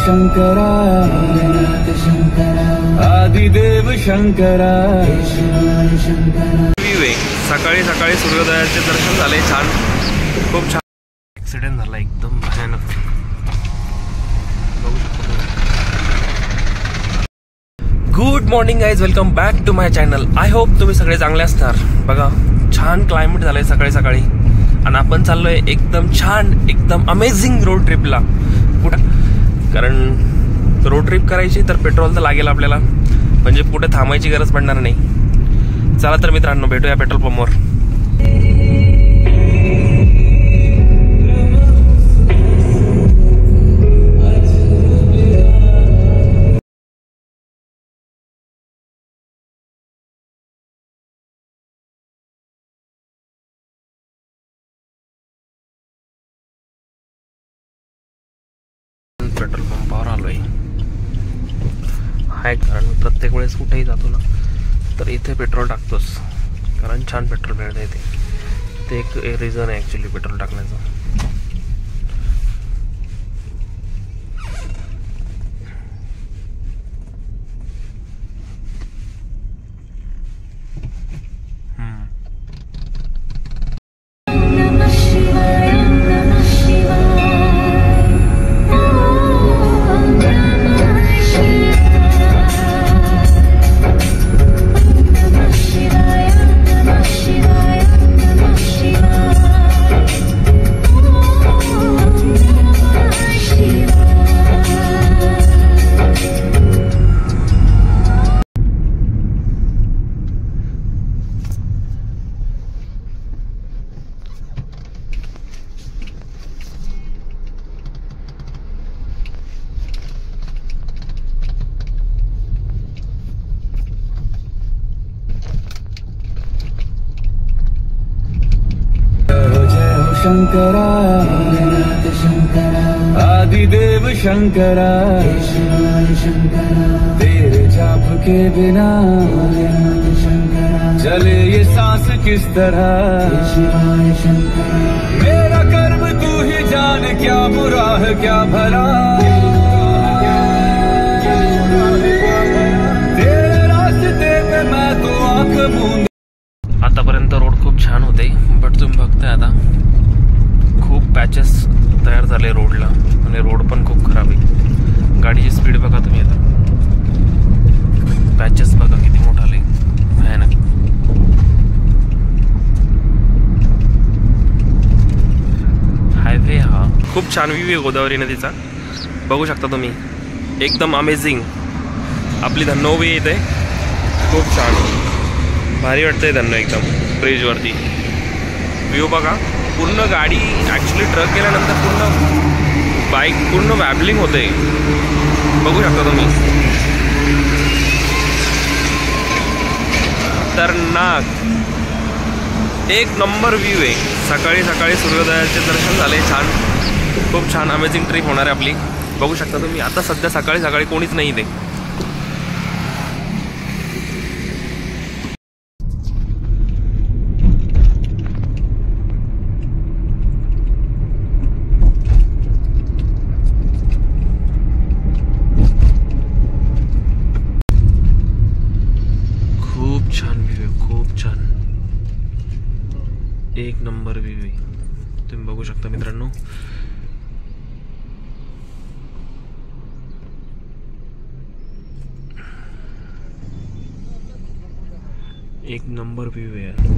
शंकरा आदिदेव शंकरा सकाळी सकाळी सूर्योदयाचे दर्शन झाले, छान, खूप छान. ऍक्सिडेंट झाला एकदम भयानक. Good morning guys, welcome back to my channel. I hope तुम्ही सगळे चांगले असणार. बघा छान क्लायमेट झालंय सकाळी सकाळी आणि आपण चाललोय एकदम छान, एकदम अमेझिंग रोड ट्रिपला. कुठं? कारण रोड ट्रिप करायची तर पेट्रोल तर लागेल आपल्याला, म्हणजे कुठे थांबायची गरज पडणार नाही. चला तर मित्रांनो, भेटूया पेट्रोल पंपवर. पेट्रोल पंपावर आलोय. हाय, कारण प्रत्येक वेळेस कुठेही जातो ना तर इथे पेट्रोल टाकतोस, कारण छान पेट्रोल मिळतं इथे. ते एक रिझन आहे ॲक्च्युली पेट्रोल टाकण्याचं. शंकरा आदिदेव शंकरा तेरे जाप के बिना चले ये सांस किस तरह. मेरा कर्म तू ही जान, क्या बुरा है क्या भला. तेरे रास्ते पे मैं तो आंख मूंद. आतापर्यंत रोड खूप छान होते, बट तुम्ही बघताय आता खूप पॅचेस तयार झाले रोडला आणि रोड पण खूप खराब आहे. गाडीची स्पीड बघा तुम्ही, आता पॅचेस बघा किती मोठा आले, भयानक. हायवे हा खूप छान व्ह्यू आहे गोदावरी नदीचा, बघू शकता तुम्ही, एकदम अमेझिंग. आपली धन्नो बी येते, खूप छान भारी वाटतंय धन्नो एकदम ब्रिजवरती. व्ह्यू बघा, पूर्ण गाडी ॲक्च्युली ट्रक गेल्यानंतर पूर्ण बाईक पूर्ण वॅबलिंग होते, बघू शकता तुम्ही. खतरनाक एक नंबर व्ह्यू आहे. सकाळी सकाळी सूर्योदयाचे दर्शन झाले, छान, खूप छान अमेझिंग ट्रिप होणार आहे आपली. बघू शकता तुम्ही, आता सध्या सकाळी सकाळी कोणीच नाही इथे. एक नंबर व्ह्यू आहे, तुम्ही बघू शकता मित्रांनो. एक नंबर व्ह्यू आहे.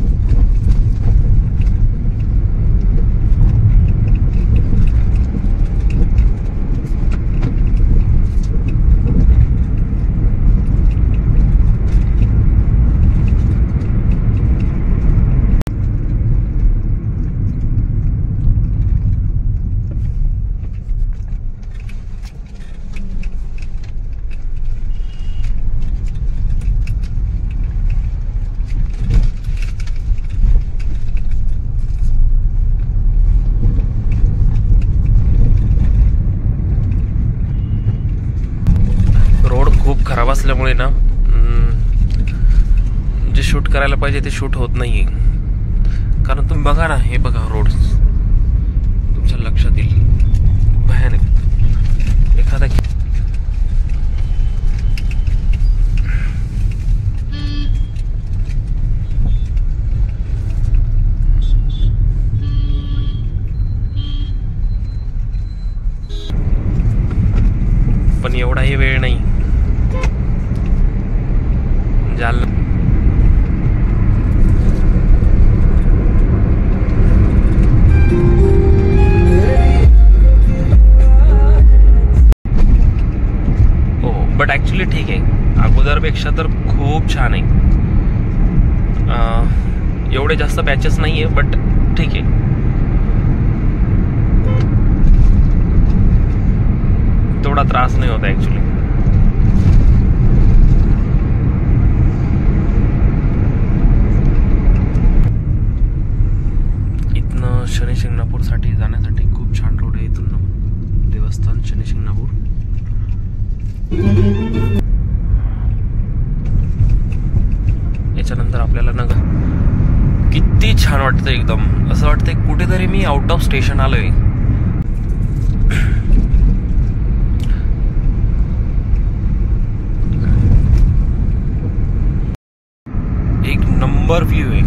खराब असल्यामुळे ना जे शूट करायला पाहिजे ते शूट होत नाहीये. कारण तुम्ही बघा ना, हे बघा रोड तुमच्या लक्षात येईल, भयानक. पण एवढाही वेळ नाही. जालना बट ॲक्च्युली ठीक आहे, अगोदरपेक्षा तर खूप छान आहे. एवढे जास्त पॅचेस नाही आहे, बट ठीक आहे. थोडा त्रास नाही होता ॲक्च्युली. इथनं शनी शिंगणापूरसाठी जाण्यासाठी खूप छान रोड आहे. इथून देवस्थान शनी शिंगणापूर. याच्यानंतर आपल्याला नगर. किती छान वाटतं, एकदम असं वाटतंय कुठेतरी मी आउट ऑफ स्टेशन आलोय. एक नंबर व्यू आहे.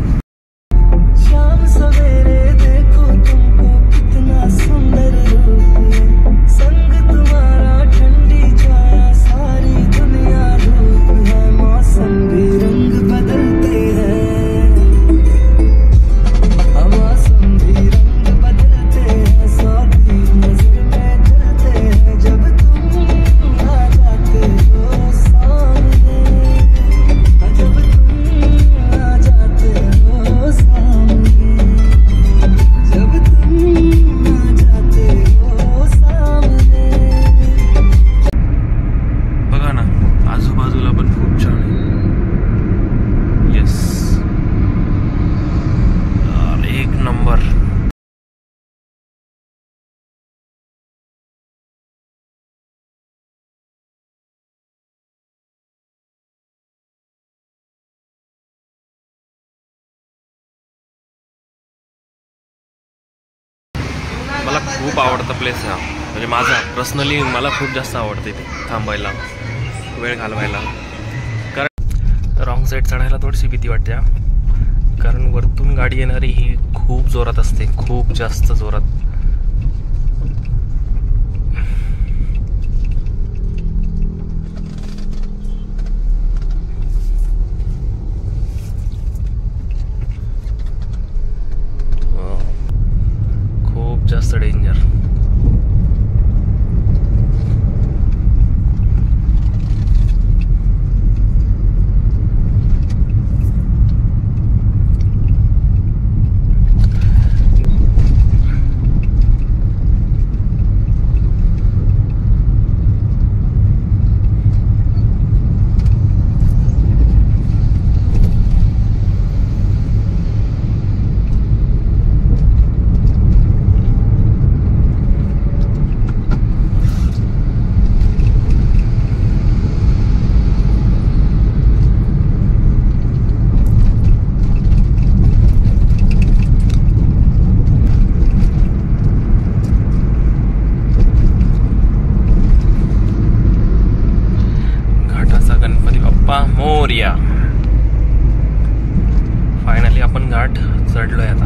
शाम सवेरे देखो तुमको कितना सुंदर रूप है, संग तुम्हारा ठंडी छाया सारी दुनिया धूप है, मौसम भी रंग बदलते हैं, मौसम भी रंग बदलते हैं, साथी नजर में चलते हैं, जब तुम आ जाते हो सामने, जब तुम आ जाते हो सामने, जब तुम आ जाते हो सामने. बघा ना, आजूबाजूला पण खूप छान आहे. येस, एक नंबर. मला खूप आवडता प्लेस हा, म्हणजे माझा पर्सनली मला खूप जास्त आवडते इथे थांबायला, वेळ घालवायला. कारण रॉंग साईड चढायला थोडीशी भीती वाटते, कारण वरतून गाडी येणारी ही खूप जोरात असते, खूप जास्त जोरात. खूप जास्त डेंजर. मोरया. फायनली आपण घाट चढलोय आता.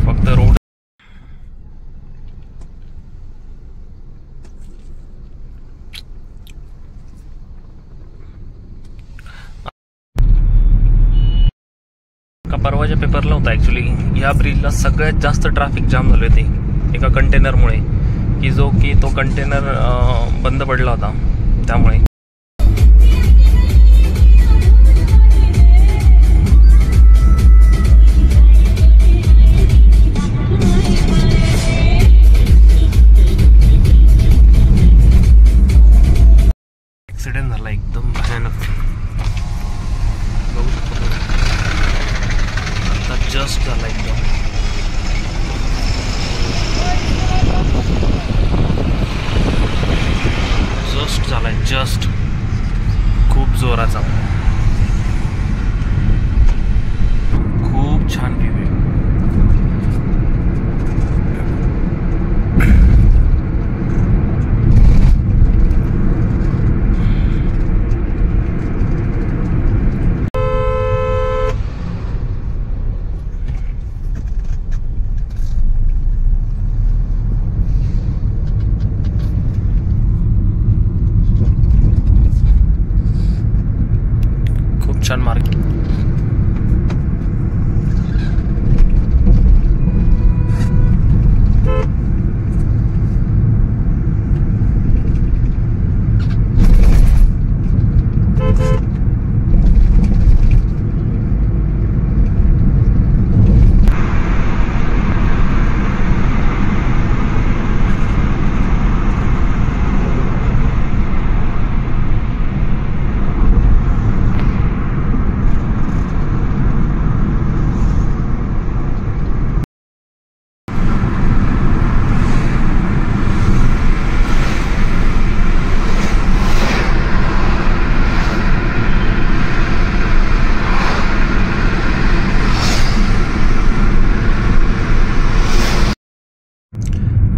फक्त रोड परवाच्या पेपरला होता ऍक्च्युली. या ब्रिजला सगळ्यात जास्त ट्रॅफिक जाम झाले होते एका कंटेनरमुळे, की तो कंटेनर बंद पडला होता त्यामुळे. ऍक्सिडेंट झाला एकदम भयानक. बघू शकतो आता जस्ट झाला एकदम. जस्ट झालाय, जस्ट खूप जोराचा. खूप छान व्ह्यू आहे.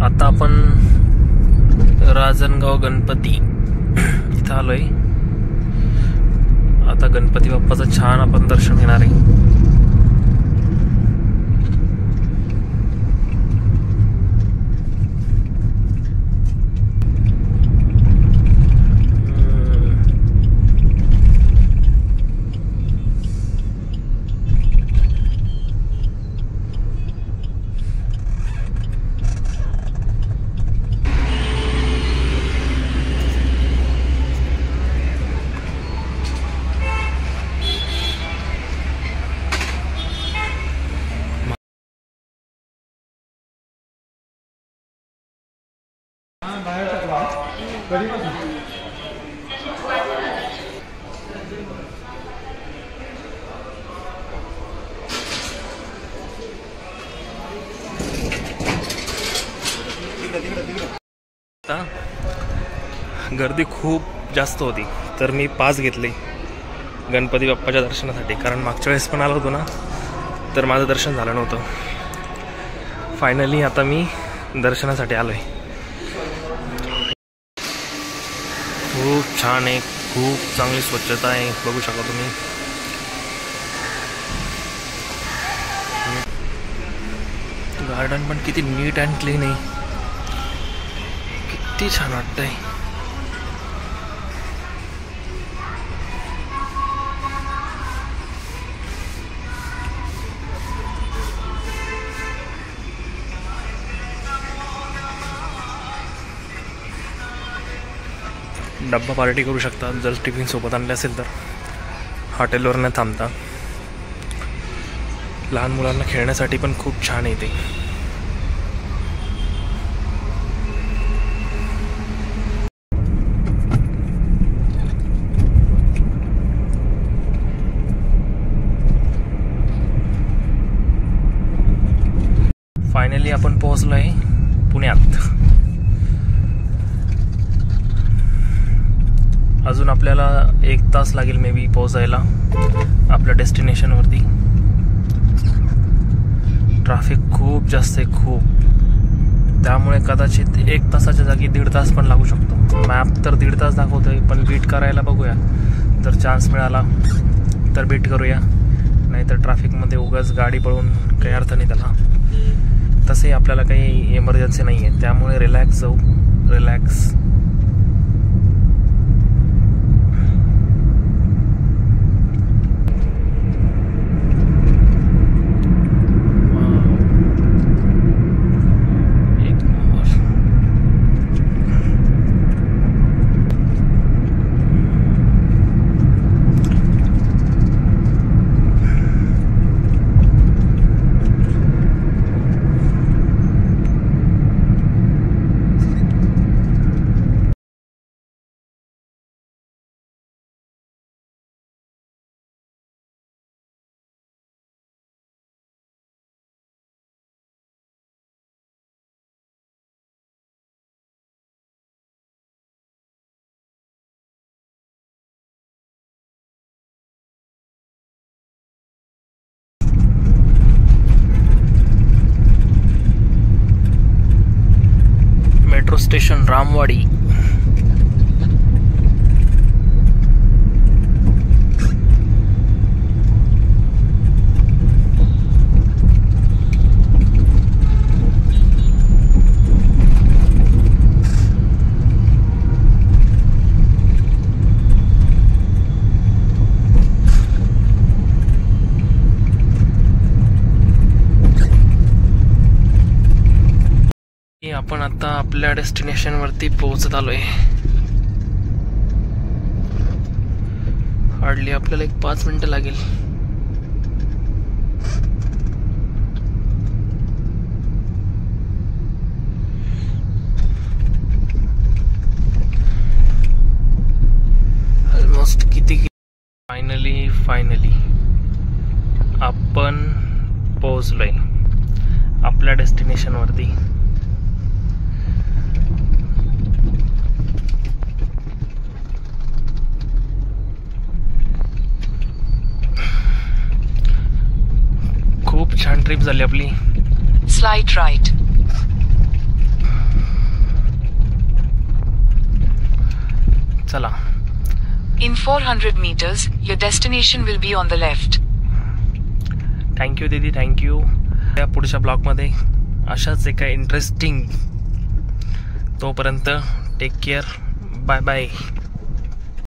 आता आपण राजनगाव गणपती इथं आलोय. आता गणपती बाप्पाचं छान आपण दर्शन घेणार आहे. गर्दी खूप जास्त होती, तर मी पास घेतले गणपती बाप्पाच्या दर्शनासाठी. कारण मागच्या वेळेस पण आलो होतो ना, तर माझं दर्शन झालं नव्हतं. फायनली आता मी दर्शनासाठी आलोय. खूप छान आहे, खूप चांगली स्वच्छता आहे, बघू शकता तुम्ही. गार्डन पण किती नीट अँड क्लीन आहे, किती छान वाटतंय. डब्बा पार्टी करू शकता जर टिफिन सोबत आणले असेल तर. हॉटेलवर न थांबता लहान मुलांना खेळण्यासाठी पण खूप छान आहे ते. फायनली आपण पोहोचलोय पुण्यात. अजून आपल्याला 1 तास लागेल मे बी पोहोचायला आपल्या डेस्टिनेशनवरती. ट्रॅफिक खूप जास्त आहे, खूप. त्यामुळे कदाचित 1 तासाच्या जागी 1.5 तास पण लागू शकतो. मॅप तर 1.5 तास दाखवतोय, पण बीट करायला बघूया. जर चान्स मिळाला तर बीट करूया, नाहीतर ट्रॅफिकमध्ये उगाच गाडी पळून काही अर्थ नाही त्याला. तसे आपल्याला काही इमर्जन्सी नाही आहे, त्यामुळे रिलॅक्स जाऊ, रिलॅक्स. Metro station Ramwadi. आपण आता आपल्या डेस्टिनेशन वरती पोहोचत आलोय. हार्डली आपल्याला 5 मिनिटं लागेल. ऑलमोस्ट किती. फायनली आपण पोहोचलोय आपल्या डेस्टिनेशन वरती. खूप छान ट्रिप झाली आपली. Slide right. चला. In 400 meters, your destination will be on the left. Thank you दीदी, थँक्यू. त्या पुढच्या ब्लॉगमध्ये अशाच एका इंटरेस्टिंग. तोपर्यंत टेक केअर. Bye bye.